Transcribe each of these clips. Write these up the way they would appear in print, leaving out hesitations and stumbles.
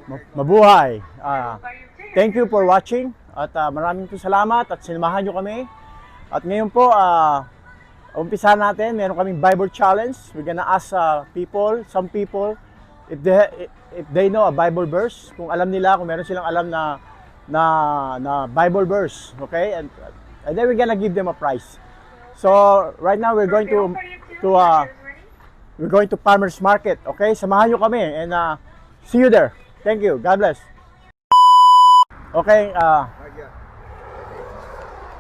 Mabuhay. Thank you for watching at maraming po salamat at sinamahan nyo kami. At ngayon po, umpisa natin, meron kaming Bible challenge. We're gonna ask some people if they know a Bible verse, kung alam nila, kung meron silang alam na Bible verse, okay? And then we're gonna give them a prize. So right now we're going to Farmers Market, okay? Samahan nyo kami and see you there. Thank you. God bless. Okay,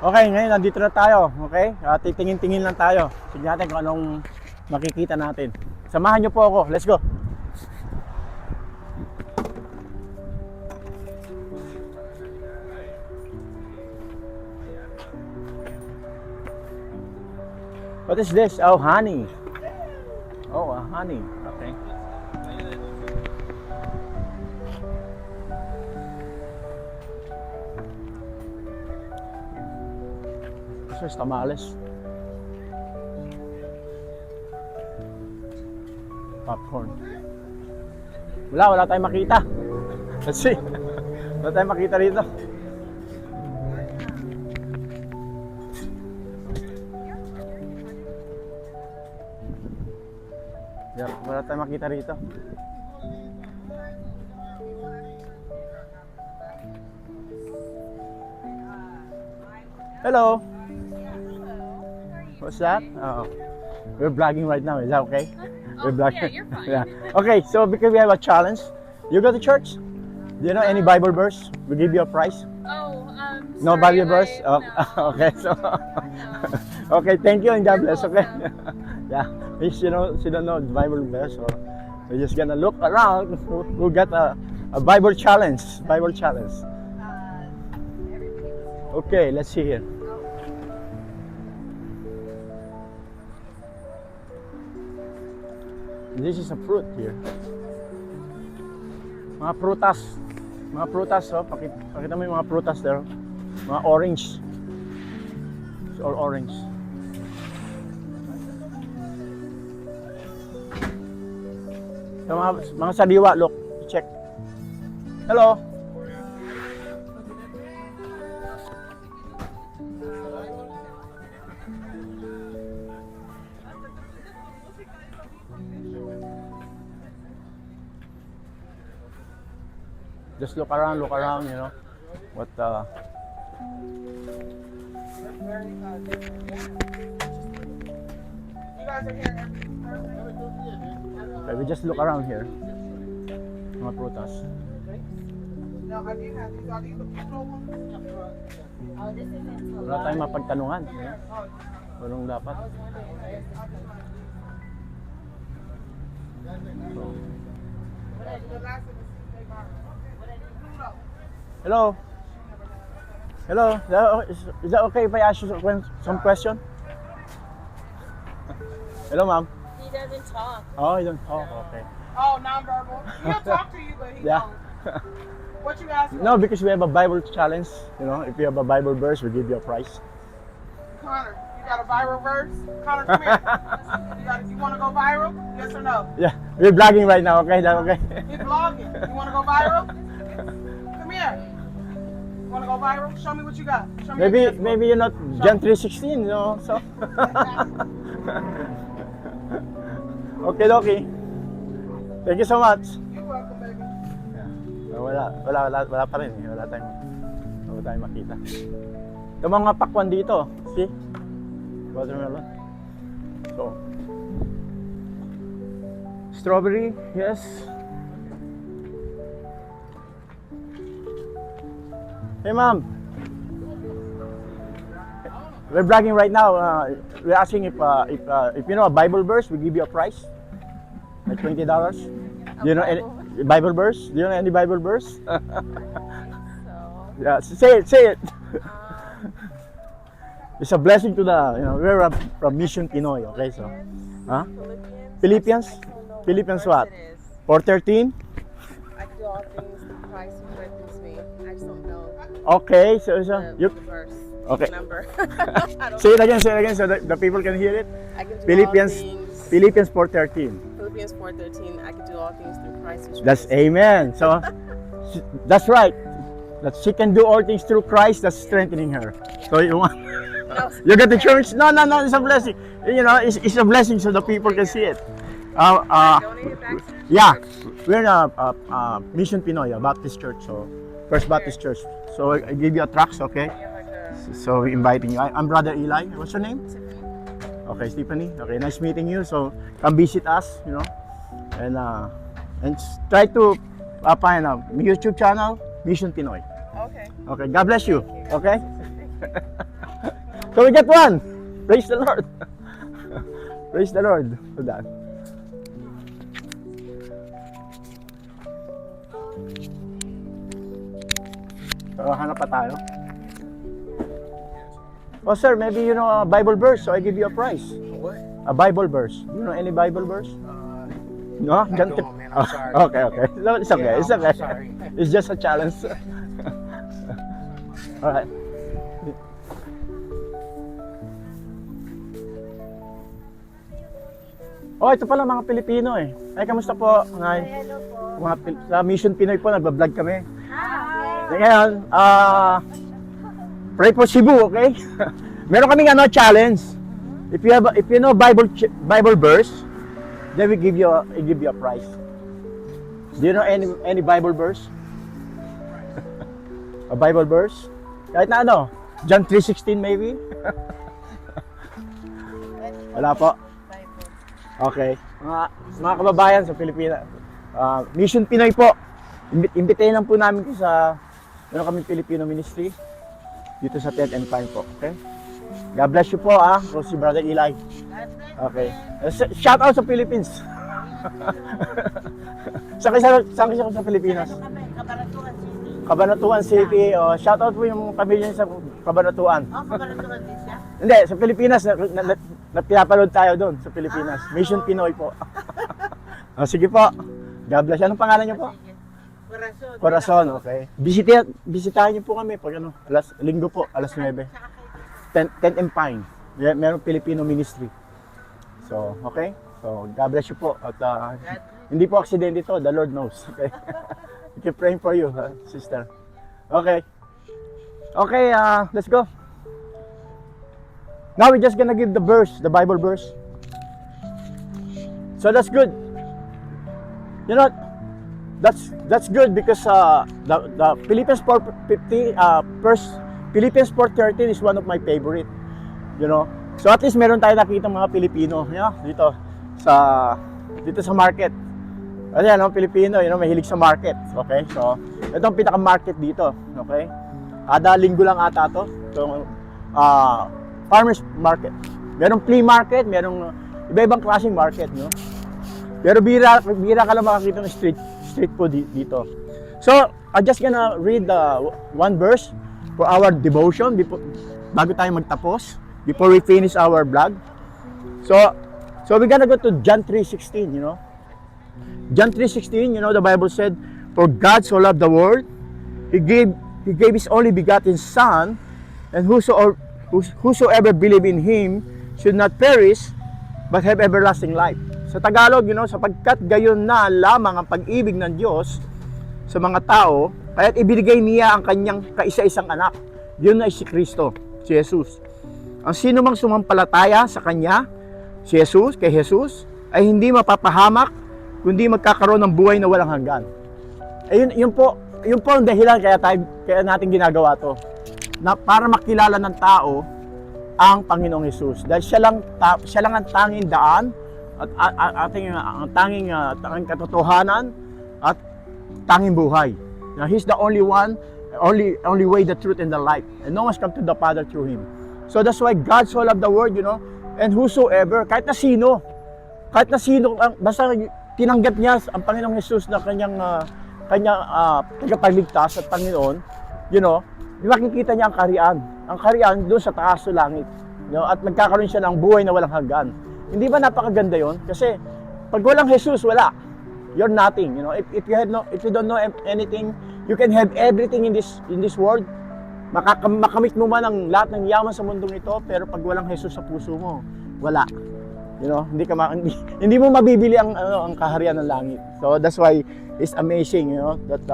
okay, ngayon nandito na tayo, okay? Titingin-tingin lang tayo. Tignan natin kung anong makikita natin. Samahan nyo po ako. Let's go. What is this? Oh, honey. Oh, honey. Okay. This is tamales. Popcorn. Wala tayong makita. Let's see. Wala tayong makita rito. Yeah, wala tayong makita rito. Hello. What's that? Oh, we're vlogging right now. Is that okay? We're vlogging. Yeah, you're fine. Yeah. Okay, so because we have a challenge, you go to church. Do you know any Bible verse? We give you a prize. Oh, No sorry, Bible verse. Oh, no. okay, so okay, thank you and God bless. Okay. Yeah, she don't know the Bible verse, so we're just gonna look around. Who got a Bible challenge? Bible challenge. Okay, let's see here. This is a fruit here. Mga prutas, oh. Pakita mo yung mga prutas there. Mga orange. It's all orange. So, mga sariwa, look, check. Hello. Just look around, you know, what okay, we just look around here. Mga prutas. Wala tayong mapagtanungan. Walang dapat. So. Hello. Hello. Is that okay if I ask you some question? Hello, ma'am. He doesn't talk. Oh, you don't talk. Okay. Oh, nonverbal. He'll talk to you, but he Yeah. won't. What you asking? No, because we have a Bible challenge. You know, if you have a Bible verse, we give you a prize. Connor, you got a viral verse? Connor, come here. You want to go viral? Yes or no? Yeah, we're vlogging right now. Okay, that okay? He's vlogging. You want to go viral? Come here. You want to go viral? Show me what you got. Show me your dance Maybe you're not John 3:16, you know. So. Okay. Thank you so much. You're welcome, baby. Wala pa rin. Wala tayong makita. Yung mga pakwan dito, see? Watermelon. So. Strawberry, yes. Hey, ma'am. We're bragging right now. We're asking if you know a Bible verse, we give you a prize. Like $20. Do you know any Bible verse? Do you know any Bible verse? Yeah, say it. It's a blessing to we're from Mission Pinoy, okay, so. Huh? Philippians what? 4:13? I do all things through Christ who strengthens me. I just don't know Okay, so the verse, okay. number. I don't Say it again so the people can hear it. I can do Philippians all things. Philippians 4:13. Philippians 4:13. I can do all things through Christ who That's strengthens me. amen. So That's right. That she can do all things through Christ that's strengthening her. So you want No. you got the church? No, it's a blessing. You know, it's a blessing so the people can see it. Donated back to the Yeah, church. we're in a Mission Pinoy, a Baptist church, so First Baptist Church. So I give you a tracts, okay? You have like a So we're inviting you. I'm Brother Eli. What's your name? Tiffany. Okay, Stephanie. Okay, nice meeting you. So come visit us, you know, and try to find a YouTube channel, Mission Pinoy. Okay. Okay, God bless you. Okay. So we get one. Praise the Lord. Praise the Lord for that. So, hanap pa tayo. Oh sir, maybe you know a Bible verse, so I give you a prize. What? A Bible verse. You know any Bible verse? No? I don't, man. I'm sorry. Okay, okay. No, it's okay. Yeah, It's okay. I'm sorry. It's just a challenge. Alright. Oh, ito pala mga Pilipino eh. Ay, kamusta po? Hello po. Sa Mission Pinoy po, nagbablog kami. Hi. Ngayon, pray for Cebu, okay? Meron kaming challenge. If you know Bible verse, then we give you a prize. Do you know any Bible verse? A Bible verse? Kahit na John 3:16 maybe? Wala po. Okay. Mga kababayan sa Pilipinas, Mission Pinoy po. Imbitahin lang po namin ko sa kami Filipino Ministry dito sa Tent and Pine po. Okay? God bless you po Ako si Brother Eli. Okay. Shout out sa Philippines. Saan kayo sa Pilipinas? Kabaratuan City. Cabanatuan City. Shout out po yung pamilya niyo sa Cabanatuan. Kabaratuan din siya. Hindi, sa Pilipinas, napapanood tayo doon sa Pilipinas. Mission Pinoy po. Sige po. God bless. Anong pangalan niyo po? Corazon. Corazon, okay. Bisitahin niyo po kami pag linggo po, alas 9. Tent and Pine. Meron Filipino Ministry. So, okay? So, God bless you po. At hindi po aksidente ito, the Lord knows. Okay? We keep praying for you, sister. Okay. Okay, let's go. Now we're just gonna give the verse, the Bible verse. So that's good. You know, that's good because the Philippians 4:50, Philippians 4:13 is one of my favorite. You know, so at least meron tayo nakita mga Pilipino, dito sa market. Kasi Pilipino, mahilig sa market. Okay, so ito ang pinaka-market dito. Okay, kada linggo lang ata to. So, farmers market. Merong flea market, merong iba-ibang klaseng market, no? Pero bira ka lang makakita ng street food dito. So, I'm just gonna read one verse for our devotion bago tayo magtapos, before we finish our vlog. So we're gonna go to John 3:16, John 3:16, the Bible said, "For God so loved the world, He gave His only begotten Son, and whosoever believe in Him should not perish, but have everlasting life." Sa Tagalog, sapagkat gayon na lamang ang pag-ibig ng Diyos sa mga tao, kaya't ibinigay niya ang kanyang kaisa-isang anak. Yun ay si Kristo, si Jesus. Ang sino mang sumampalataya sa Kanya, si Jesus, kay Jesus, ay hindi mapapahamak, kundi magkakaroon ng buhay na walang hanggan. Yun po ang dahilan kaya natin ginagawa to. Na para makilala ng tao ang Panginoong Jesus. Dahil siya lang ang tanging daan at ang tanging katotohanan at tanging buhay. Now, He's the only one, only way, the truth, and the life. And no one's come to the Father through Him. So that's why God so loved the world, and whosoever, kahit na sino, basta tinanggap niya ang Panginoong Jesus na kanyang tagapagligtas at Panginoon, makikita niya ang kaharian. Ang kaharian doon sa taas sa langit. At nagkakaroon siya ng buhay na walang hanggan. Hindi ba napakaganda yon? Kasi pag walang Jesus, wala. You're nothing. If you don't know anything, you can have everything in this world. Makamit mo man ang lahat ng yaman sa mundong ito, pero pag walang Jesus sa puso mo, wala. Hindi mo mabibili ang kaharian ng langit. So that's why it's amazing, that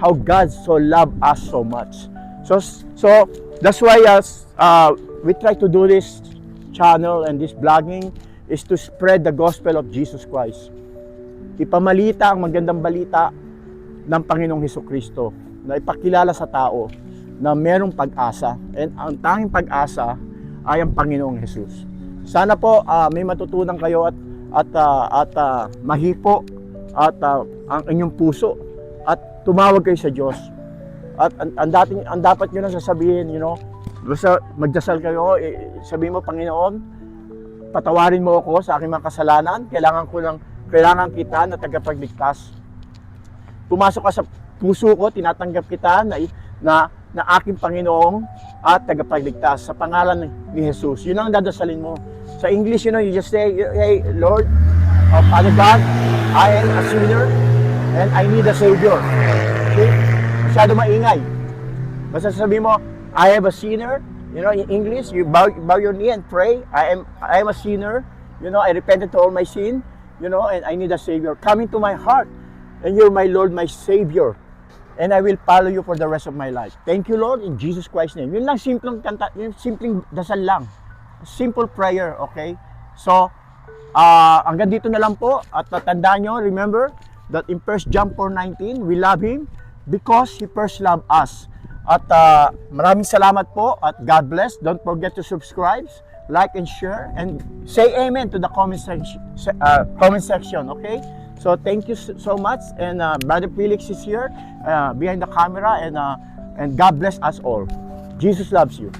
how God so loved us so much. So that's why we try to do this channel and this vlogging is to spread the gospel of Jesus Christ. Ipamalita ang magandang balita ng Panginoong Hesukristo na ipakilala sa tao na merong pag-asa, and ang tanging pag-asa ay ang Panginoong Jesus. Sana po may matutunan kayo at mahipo at ang inyong puso at tumawag kayo sa Diyos. At ang dapat nyo na sasabihin, basta magdasal kayo, sabihin mo, Panginoon, patawarin mo ako sa aking mga kasalanan, kailangan kita na tagapagligtas. Pumasok ka sa puso ko, tinatanggap kita na aking Panginoong at tagapagligtas sa pangalan ni Jesus. Yun ang dadasalin mo. Sa English, you just say, hey, Lord, Father God, I am a sinner and I need a Savior. Okay? Masyado maingay. Basta sabihin mo, I am a sinner. In English, you bow your knee and pray. I am a sinner. I repented to all my sin. And I need a Savior. Come into my heart. And you're my Lord, my Savior. And I will follow you for the rest of my life. Thank you, Lord, in Jesus Christ's name. Yun lang, simpleng kanta, yun simpleng dasal lang. Simple prayer, okay? So, hanggang dito na lang po. At tandaan nyo, remember, that in 1 John 4:19, we love Him because He first loved us. At maraming salamat po at God bless. Don't forget to subscribe, like, and share. And say amen to the comment section, okay? So thank you so much, and Brother Felix is here behind the camera, and God bless us all. Jesus loves you.